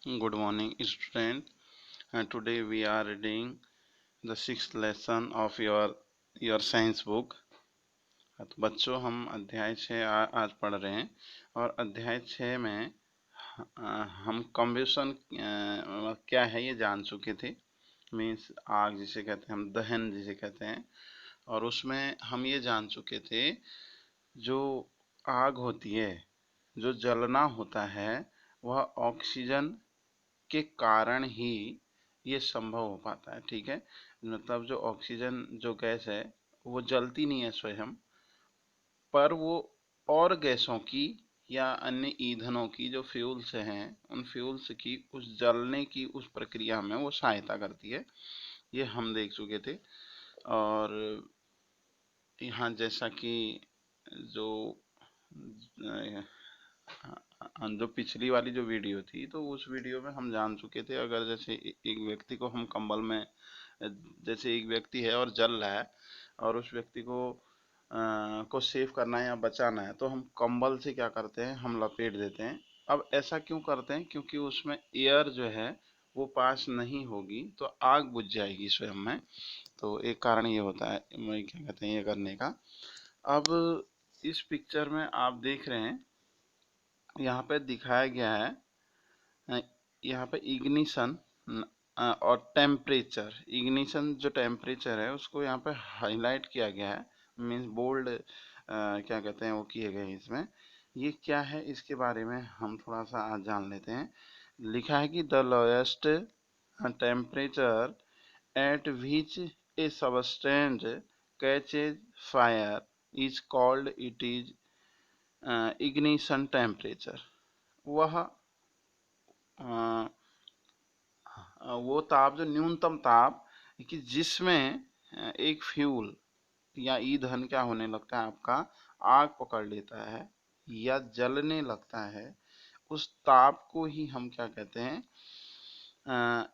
Good morning, student. And today we are reading the sixth lesson of your science book. तो बच्चों हम अध्याय 6 आज पढ़ रहे हैं और अध्याय 6 में हम कम्बशन क्या है ये जान चुके थे। मीन्स आग जिसे कहते हैं, हम दहन जिसे कहते हैं। और उसमें हम ये जान चुके थे, जो आग होती है, जो जलना होता है, वह ऑक्सीजन के कारण ही ये संभव हो पाता है। ठीक है, मतलब जो ऑक्सीजन जो गैस है वो जलती नहीं है स्वयं, पर वो और गैसों की या अन्य ईंधनों की जो फ्यूल्स हैं, उन फ्यूल्स की उस जलने की उस प्रक्रिया में वो सहायता करती है। ये हम देख चुके थे। और यहाँ जैसा कि जो जो पिछली वाली जो वीडियो थी, तो उस वीडियो में हम जान चुके थे, अगर जैसे एक व्यक्ति को हम कंबल में, जैसे एक व्यक्ति है और जल रहा है और उस व्यक्ति को सेव करना है या बचाना है, तो हम कंबल से क्या करते हैं, हम लपेट देते हैं। अब ऐसा क्यों करते हैं? क्योंकि उसमें एयर जो है वो पास नहीं होगी तो आग बुझ जाएगी स्वयं में। तो एक कारण ये होता है, मैं क्या कहते हैं, ये करने का। अब इस पिक्चर में आप देख रहे हैं, यहाँ पे दिखाया गया है, यहाँ पे इग्निशन और टेम्परेचर। इग्निशन जो टेम्परेचर है उसको यहाँ पे हाईलाइट किया गया है, मीन्स बोल्ड क्या कहते हैं वो किए गए हैं इसमें। ये क्या है इसके बारे में हम थोड़ा सा आज जान लेते हैं। लिखा है कि the lowest temperature at which A substance catches fire is called, it is ignition temperature. वह वो ताप, जो न्यूनतम ताप कि जिसमें एक फ्यूल या ईंधन क्या होने लगता है, आपका आग पकड़ लेता है या जलने लगता है, उस ताप को ही हम क्या कहते हैं,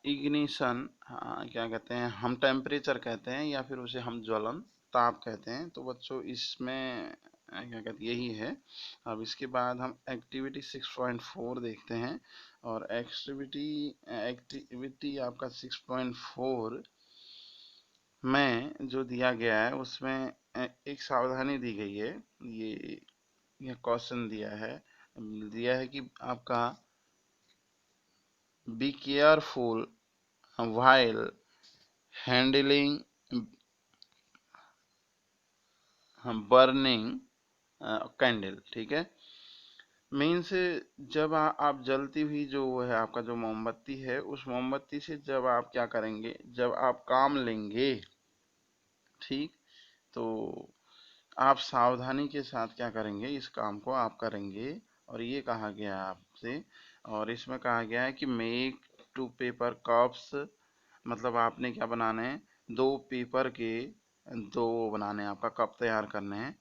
इग्निशन क्या कहते हैं, हम टेम्परेचर कहते हैं, या फिर उसे हम ज्वलन ताप कहते हैं। तो बच्चों इसमें क्या कहते हैं, यही है। अब इसके बाद हम एक्टिविटी 6.4 देखते हैं। और एक्टिविटी आपका 6.4 में जो दिया गया है उसमें एक सावधानी दी गई है। ये क्वेश्चन दिया है कि आपका be careful while handling burning candle. ठीक है, मीन्स जब आप जलती हुई जो वो है, आपका जो मोमबत्ती है, उस मोमबत्ती से जब आप क्या करेंगे, जब आप काम लेंगे, ठीक, तो आप सावधानी के साथ क्या करेंगे, इस काम को आप करेंगे। और ये कहा गया है आपसे, और इसमें कहा गया है कि मेक 2 पेपर कप्स, मतलब आपने क्या बनाने हैं, 2 पेपर के 2 बनाने हैं, आपका कप तैयार करने हैं।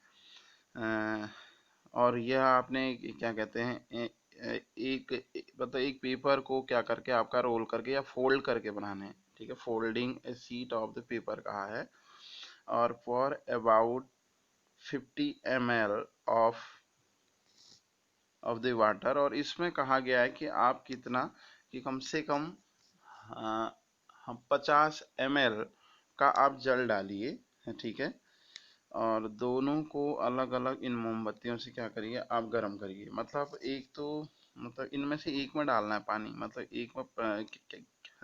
और यह आपने क्या कहते हैं, एक मतलब एक पेपर को क्या करके आपका रोल करके या फोल्ड करके बनाने हैं। ठीक है, folding A sheet of the paper कहा है। और for about 50 ml of the water, और इसमें कहा गया है कि आप कितना, कि कम से कम हम 50 ml का आप जल डालिए। ठीक है, और दोनों को अलग अलग इन मोमबत्तियों से क्या करिए, आप गर्म करिए। मतलब एक तो, मतलब इनमें से एक में डालना है पानी, मतलब एक में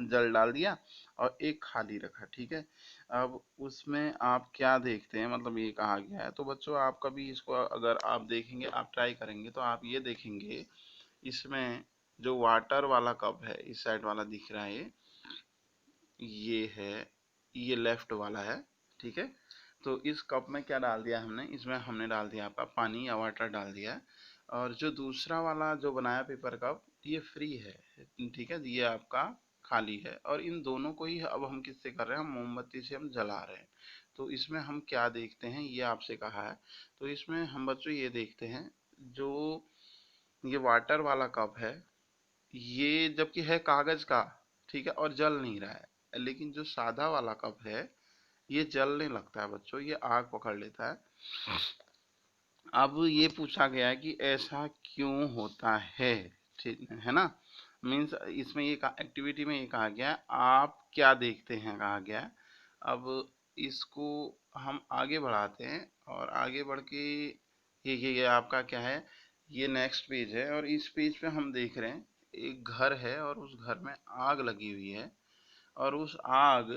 जल डाल दिया और एक खाली रखा। ठीक है, अब उसमें आप क्या देखते हैं, मतलब ये कहा गया है। तो बच्चों आप कभी इसको अगर आप देखेंगे, आप ट्राई करेंगे, तो आप ये देखेंगे, इसमें जो वाटर वाला कप है, इस साइड वाला दिख रहा है, ये है, ये लेफ्ट वाला है। ठीक है, तो इस कप में क्या डाल दिया हमने, इसमें हमने डाल दिया आपका पानी या वाटर डाल दिया है। और जो दूसरा वाला जो बनाया पेपर कप, ये फ्री है। ठीक है, ये आपका खाली है। और इन दोनों को ही अब हम किससे कर रहे हैं, हम मोमबत्ती से हम जला रहे हैं। तो इसमें हम क्या देखते हैं, ये आपसे कहा है। तो इसमें हम बच्चों ये देखते हैं, जो ये वाटर वाला कप है, ये जबकि है कागज का, ठीक है, और जल नहीं रहा है। लेकिन जो सादा वाला कप है, ये जलने लगता है बच्चों, ये आग पकड़ लेता है। अब ये पूछा गया है कि ऐसा क्यों होता है, ठीक है ना। मीन्स इसमें ये एक्टिविटी में ये कहा गया आप क्या देखते हैं कहा गया। अब इसको हम आगे बढ़ाते हैं और आगे बढ़ के ये आपका क्या है, ये नेक्स्ट पेज है और इस पेज पे हम देख रहे हैं एक घर है और उस घर में आग लगी हुई है और उस आग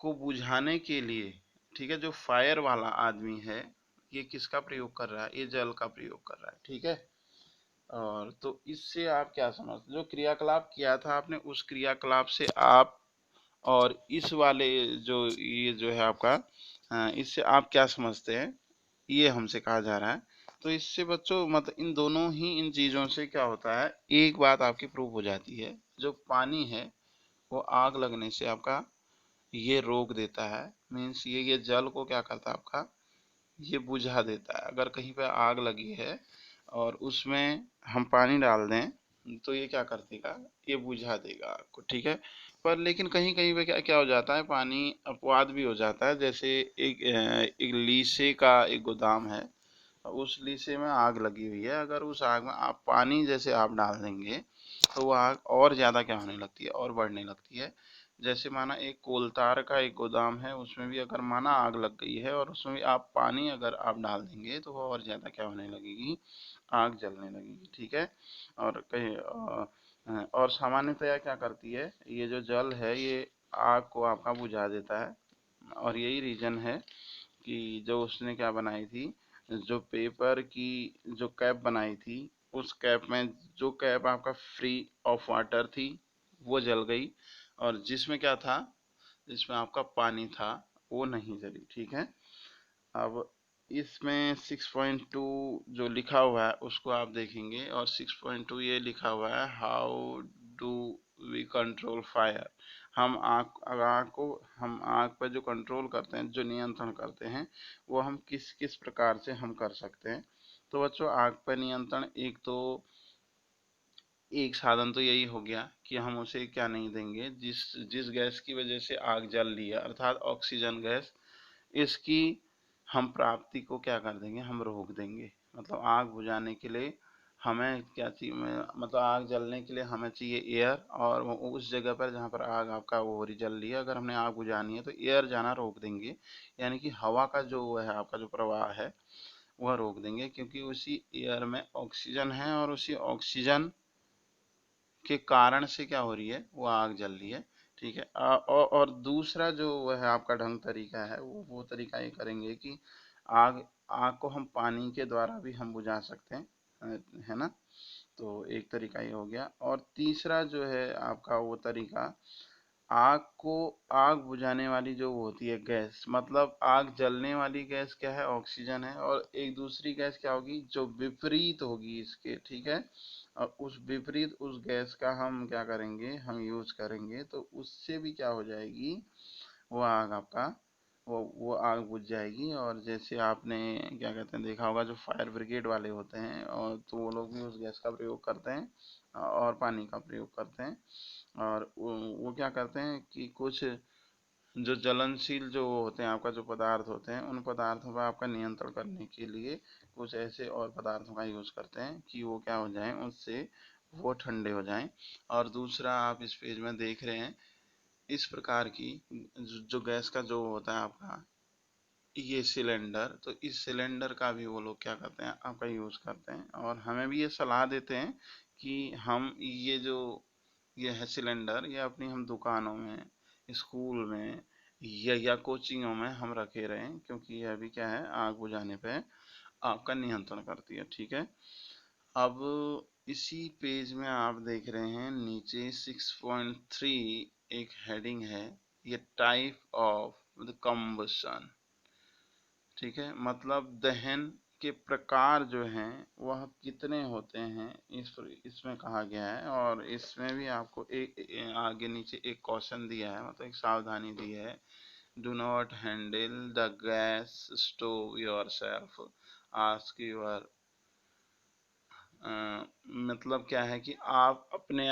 को बुझाने के लिए, ठीक है, जो फायर वाला आदमी है ये किसका प्रयोग कर रहा है, ये जल का प्रयोग कर रहा है, ठीक है। और तो इससे आप क्या समझते, जो क्रियाकलाप किया था आपने उस क्रियाकलाप से आप और इस वाले जो ये जो है आपका इससे आप क्या समझते हैं, ये हमसे कहा जा रहा है। तो इससे बच्चों मतलब इन दोनों ही इन चीज़ों से क्या होता है, एक बात आपकी प्रूव हो जाती है, जो पानी है वो आग लगने से आपका ये रोक देता है। मीन्स ये जल को क्या करता है आपका, ये बुझा देता है। अगर कहीं पे आग लगी है और उसमें हम पानी डाल दें तो ये क्या कर देगा, ये बुझा देगा आग को, ठीक है। पर लेकिन कहीं कहीं पे क्या क्या हो जाता है, पानी अपवाद भी हो जाता है। जैसे एक लीसे का एक गोदाम है, उस लीसे में आग लगी हुई है, अगर उस आग में आप पानी जैसे आप डाल देंगे तो वो आग और ज़्यादा क्या होने लगती है, और बढ़ने लगती है। जैसे माना एक कोलतार का एक गोदाम है, उसमें भी अगर माना आग लग गई है और उसमें भी आप पानी अगर आप डाल देंगे तो वो और ज़्यादा क्या होने लगेगी, आग जलने लगेगी, ठीक है। और कहीं और सामान्यतया क्या करती है, ये जो जल है ये आग को आपका बुझा देता है। और यही रीज़न है कि जो उसने क्या बनाई थी, जो पेपर की जो कैप बनाई थी, उस कैप में जो कैप आपका फ्री ऑफ वाटर थी वो जल गई, और जिसमें क्या था, जिसमें आपका पानी था वो नहीं जली, ठीक है। अब इसमें 6.2 जो लिखा हुआ है उसको आप देखेंगे, और 6.2 ये लिखा हुआ है how do we control fire. हम आग पर जो कंट्रोल करते हैं, जो नियंत्रण करते हैं, वो हम किस किस प्रकार से हम कर सकते हैं। तो बच्चों आग पर नियंत्रण एक साधन तो यही हो गया कि हम उसे क्या नहीं देंगे, जिस जिस गैस की वजह से आग जल रही है अर्थात ऑक्सीजन गैस, इसकी हम प्राप्ति को क्या कर देंगे, हम रोक देंगे। मतलब आग बुझाने के लिए हमें क्या चाहिए, मतलब आग जलने के लिए हमें चाहिए एयर, और उस जगह पर जहाँ पर आग आपका वो हो रही जल रही है, अगर हमने आग बुझानी है तो एयर जाना रोक देंगे। यानी कि हवा का जो है आपका जो प्रवाह है वह रोक देंगे, क्योंकि उसी एयर में ऑक्सीजन है और उसी ऑक्सीजन के कारण से क्या हो रही है, वो आग जल रही है, ठीक है। और दूसरा जो वह है आपका ढंग तरीका है, वो तरीका ये करेंगे कि आग आग को हम पानी के द्वारा भी हम बुझा सकते हैं, है ना। तो एक तरीका ये हो गया, और तीसरा जो है आपका वो तरीका, आग को आग बुझाने वाली जो वो होती है गैस, मतलब आग जलने वाली गैस क्या है, ऑक्सीजन है, और एक दूसरी गैस क्या होगी जो विपरीत होगी इसके, ठीक है। और उस विपरीत उस गैस का हम क्या करेंगे, हम यूज करेंगे, तो उससे भी क्या हो जाएगी, वो आग आपका वो आग बुझ जाएगी। और जैसे आपने क्या कहते हैं देखा होगा, जो फायर ब्रिगेड वाले होते हैं और तो वो लोग भी उस गैस का प्रयोग करते हैं और पानी का प्रयोग करते हैं। और वो क्या करते हैं कि कुछ जो ज्वलनशील जो होते हैं आपका जो पदार्थ होते हैं, उन पदार्थों पर आपका नियंत्रण करने के लिए कुछ ऐसे और पदार्थों का यूज करते हैं कि वो क्या हो जाएं, उससे वो ठंडे हो जाएं। और दूसरा आप इस पेज में देख रहे हैं इस प्रकार की जो गैस का जो होता है आपका ये सिलेंडर, तो इस सिलेंडर का भी वो लोग क्या करते हैं आपका यूज करते हैं, और हमें भी ये सलाह देते हैं कि हम ये जो ये है सिलेंडर, ये अपनी हम दुकानों में, स्कूल में या कोचिंगों में हम रखे रहें, क्योंकि यह भी क्या है आग बुझाने पे आपका नियंत्रण करती है, ठीक है। अब इसी पेज में आप देख रहे हैं नीचे 6.3 एक हेडिंग है, ये टाइप ऑफ द कम्बशन, ठीक है। मतलब दहन के प्रकार जो हैं वह कितने होते हैं, इसमें कहा गया है। और इसमें भी आपको आगे नीचे एक क्वेश्चन दिया है, मतलब एक सावधानी दी है, do not handle the gas stove yourself, ask your, मतलब क्या है कि आप अपने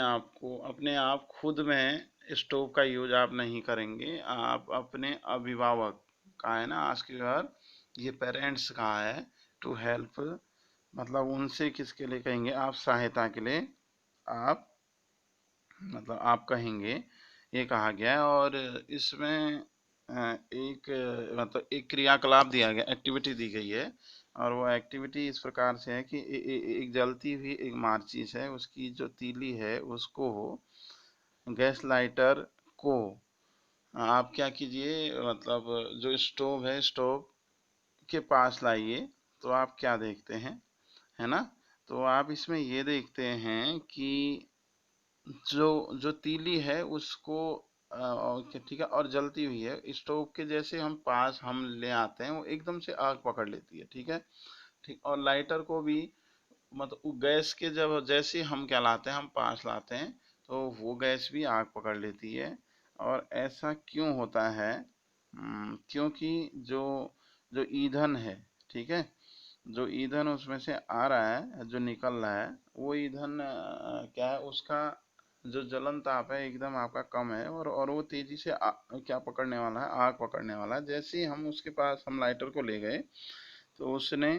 आप खुद में स्टोव का यूज आप नहीं करेंगे, आप अपने अभिभावक का है ना, आस्क योर, ये पेरेंट्स का है, टू हेल्प, मतलब उनसे किसके लिए कहेंगे आप, सहायता के लिए आप मतलब आप कहेंगे, ये कहा गया है। और इसमें एक मतलब एक क्रियाकलाप दिया गया, एक्टिविटी दी गई है। और वो एक्टिविटी इस प्रकार से है कि एक जलती हुई एक माचिस है, उसकी जो तीली है उसको गैस लाइटर को आप क्या कीजिए, मतलब जो स्टोव है, स्टोव के पास लाइए। तो आप क्या देखते हैं, है ना? तो आप इसमें ये देखते हैं कि जो जो तीली है उसको ठीक है, और जलती हुई है, स्टोव के जैसे हम पास हम ले आते हैं, वो एकदम से आग पकड़ लेती है। ठीक है, ठीक। और लाइटर को भी मतलब वो गैस के जब जैसे हम क्या लाते हैं, हम पास लाते हैं, तो वो गैस भी आग पकड़ लेती है। और ऐसा क्यों होता है? क्योंकि जो जो ईंधन है, ठीक है, जो ईंधन उसमें से आ रहा है, जो निकल रहा है, वो ईंधन क्या है, उसका जो जलन ताप है एकदम आपका कम है। और वो तेजी से क्या पकड़ने वाला है, आग पकड़ने वाला है। जैसे ही हम उसके पास हम लाइटर को ले गए, तो उसने,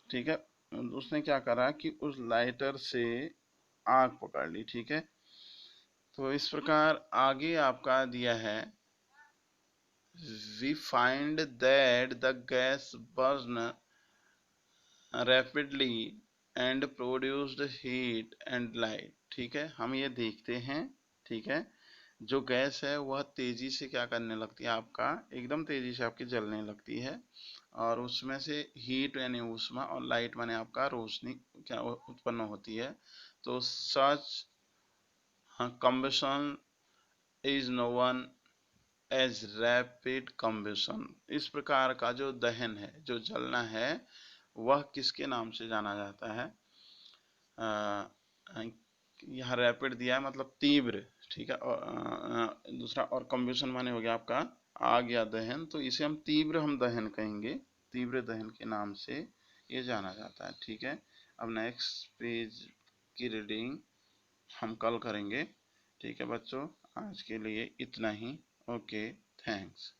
ठीक है, उसने क्या करा कि उस लाइटर से आग पकड़ ली। ठीक है, तो इस प्रकार आगे आपका दिया है, we find that the gas burn rapidly and produced heat and light। ठीक है, हम ये देखते हैं, ठीक है, जो गैस है वह तेजी से क्या करने लगती है, आपका एकदम तेजी से आपकी जलने लगती है। और उसमें से हीट यानी ऊष्मा, और लाइट माने आपका रोशनी क्या उत्पन्न होती है। तो सच combustion is known as rapid combustion। इस प्रकार का जो दहन है, जो जलना है, वह किसके नाम से जाना जाता है? यहाँ रैपिड दिया है मतलब तीव्र, ठीक है। और दूसरा, और कम्बशन माने हो गया आपका आग या दहन, तो इसे हम तीव्र हम दहन कहेंगे, तीव्र दहन के नाम से ये जाना जाता है। ठीक है, अब नेक्स्ट पेज की रीडिंग हम कल करेंगे। ठीक है बच्चों, आज के लिए इतना ही। Okay, thanks.